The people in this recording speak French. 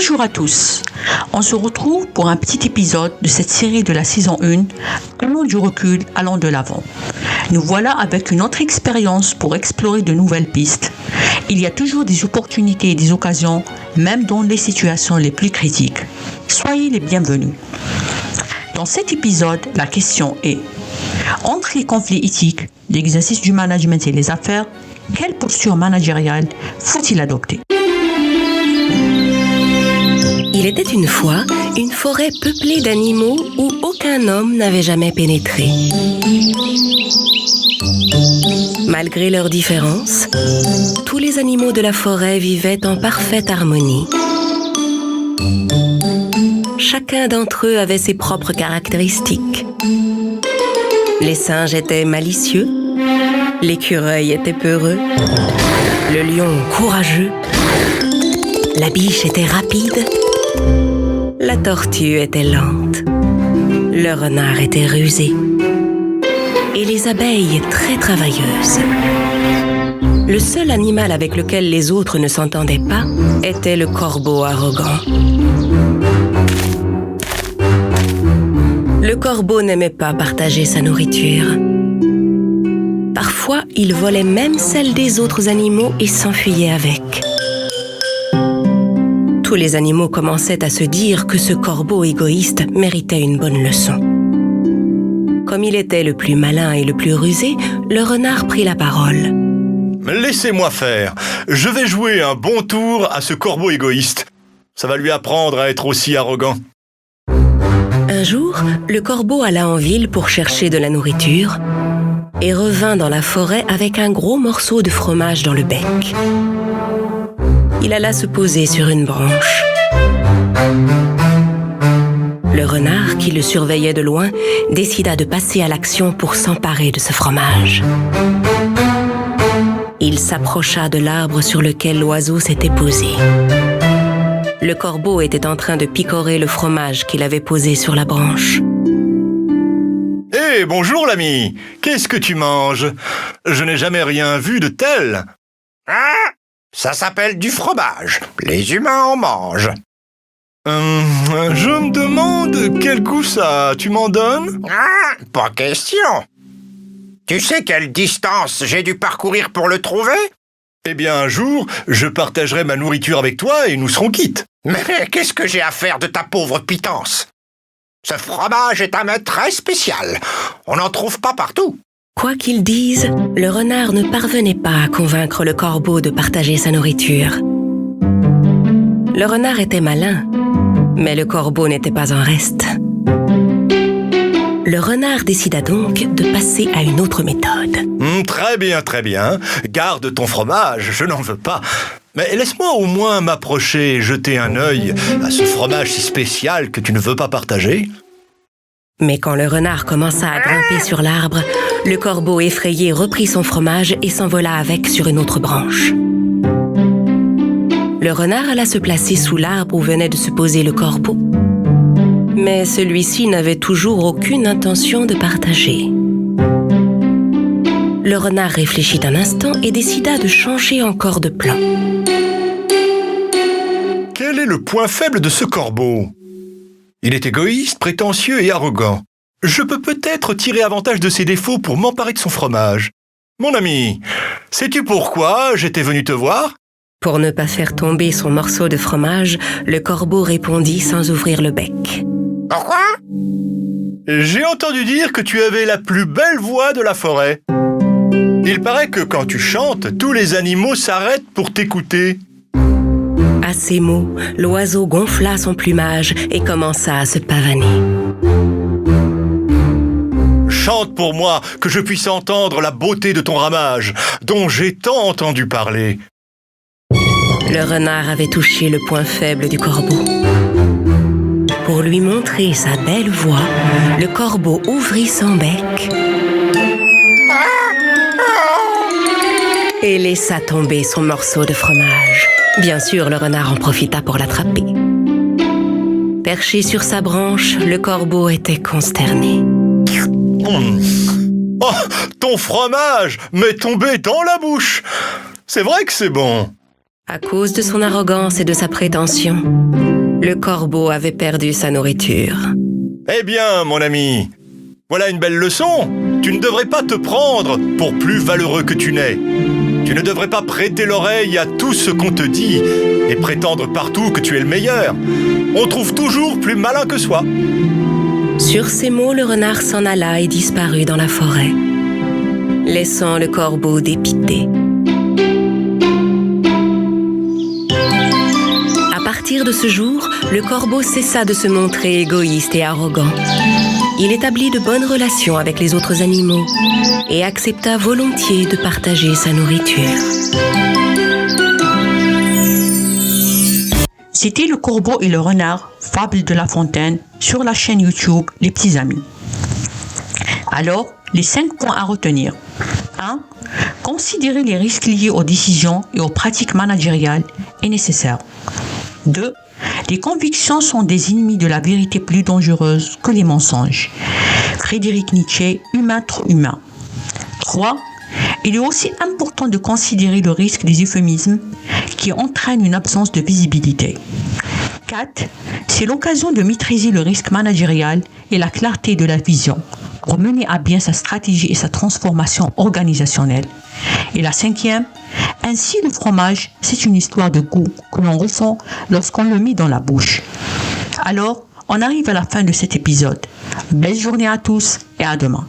Bonjour à tous, on se retrouve pour un petit épisode de cette série de la saison 1, Allant du recul, allant de l'avant. Nous voilà avec une autre expérience pour explorer de nouvelles pistes. Il y a toujours des opportunités et des occasions, même dans les situations les plus critiques. Soyez les bienvenus. Dans cet épisode, la question est: entre les conflits éthiques, l'exercice du management et les affaires, quelle posture managériale faut-il adopter? Il était une fois une forêt peuplée d'animaux où aucun homme n'avait jamais pénétré. Malgré leurs différences, tous les animaux de la forêt vivaient en parfaite harmonie. Chacun d'entre eux avait ses propres caractéristiques. Les singes étaient malicieux, l'écureuil était peureux, le lion courageux, la biche était rapide, la tortue était lente, le renard était rusé et les abeilles très travailleuses. Le seul animal avec lequel les autres ne s'entendaient pas était le corbeau arrogant. Le corbeau n'aimait pas partager sa nourriture. Parfois, il volait même celle des autres animaux et s'enfuyait avec. Tous les animaux commençaient à se dire que ce corbeau égoïste méritait une bonne leçon. Comme il était le plus malin et le plus rusé, le renard prit la parole. Laissez-moi faire. Je vais jouer un bon tour à ce corbeau égoïste. Ça va lui apprendre à être aussi arrogant. Un jour, le corbeau alla en ville pour chercher de la nourriture et revint dans la forêt avec un gros morceau de fromage dans le bec. Il alla se poser sur une branche. Le renard, qui le surveillait de loin, décida de passer à l'action pour s'emparer de ce fromage. Il s'approcha de l'arbre sur lequel l'oiseau s'était posé. Le corbeau était en train de picorer le fromage qu'il avait posé sur la branche. « Hé, bonjour l'ami. Qu'est-ce que tu manges? Je n'ai jamais rien vu de tel. » Ah, ça s'appelle du fromage. Les humains en mangent. Je me demande quel goût ça a. Tu m'en donnes? Ah, pas question. Tu sais quelle distance j'ai dû parcourir pour le trouver? Eh bien, un jour, je partagerai ma nourriture avec toi et nous serons quittes. Mais qu'est-ce que j'ai à faire de ta pauvre pitance? Ce fromage est un mets très spécial. On n'en trouve pas partout. Quoi qu'il dise, le renard ne parvenait pas à convaincre le corbeau de partager sa nourriture. Le renard était malin, mais le corbeau n'était pas en reste. Le renard décida donc de passer à une autre méthode. Très bien, très bien. Garde ton fromage, je n'en veux pas. Mais laisse-moi au moins m'approcher et jeter un œil à ce fromage si spécial que tu ne veux pas partager. Mais quand le renard commença à grimper sur l'arbre, le corbeau effrayé reprit son fromage et s'envola avec sur une autre branche. Le renard alla se placer sous l'arbre où venait de se poser le corbeau. Mais celui-ci n'avait toujours aucune intention de partager. Le renard réfléchit un instant et décida de changer encore de plan. Quel est le point faible de ce corbeau? Il est égoïste, prétentieux et arrogant. Je peux peut-être tirer avantage de ses défauts pour m'emparer de son fromage. Mon ami, sais-tu pourquoi j'étais venu te voir? Pour ne pas faire tomber son morceau de fromage, le corbeau répondit sans ouvrir le bec. Pourquoi? J'ai entendu dire que tu avais la plus belle voix de la forêt. Il paraît que quand tu chantes, tous les animaux s'arrêtent pour t'écouter. À ces mots, l'oiseau gonfla son plumage et commença à se pavaner. Chante pour moi, que je puisse entendre la beauté de ton ramage, dont j'ai tant entendu parler. Le renard avait touché le point faible du corbeau. Pour lui montrer sa belle voix, le corbeau ouvrit son bec et laissa tomber son morceau de fromage. Bien sûr, le renard en profita pour l'attraper. Perché sur sa branche, le corbeau était consterné. Oh, ton fromage m'est tombé dans la bouche. C'est vrai que c'est bon. À cause de son arrogance et de sa prétention, le corbeau avait perdu sa nourriture. Eh bien, mon ami, voilà une belle leçon. Tu ne devrais pas te prendre pour plus valeureux que tu n'es. Tu ne devrais pas prêter l'oreille à tout ce qu'on te dit et prétendre partout que tu es le meilleur. On trouve toujours plus malin que soi. Sur ces mots, le renard s'en alla et disparut dans la forêt, laissant le corbeau dépité. À partir de ce jour, le corbeau cessa de se montrer égoïste et arrogant. Il établit de bonnes relations avec les autres animaux et accepta volontiers de partager sa nourriture. C'était Le Corbeau et le Renard, fable de La Fontaine, sur la chaîne YouTube Les Petits Amis. Alors, les 5 points à retenir. 1. Considérer les risques liés aux décisions et aux pratiques managériales est nécessaire. 2. Les convictions sont des ennemis de la vérité plus dangereuses que les mensonges. Friedrich Nietzsche, Humain trop humain. 3. Il est aussi important de considérer le risque des euphémismes qui entraînent une absence de visibilité. 4. C'est l'occasion de maîtriser le risque managérial et la clarté de la vision pour mener à bien sa stratégie et sa transformation organisationnelle. Et la 5e, ainsi le fromage, c'est une histoire de goût que l'on ressent lorsqu'on le met dans la bouche. Alors, on arrive à la fin de cet épisode. Belle journée à tous et à demain.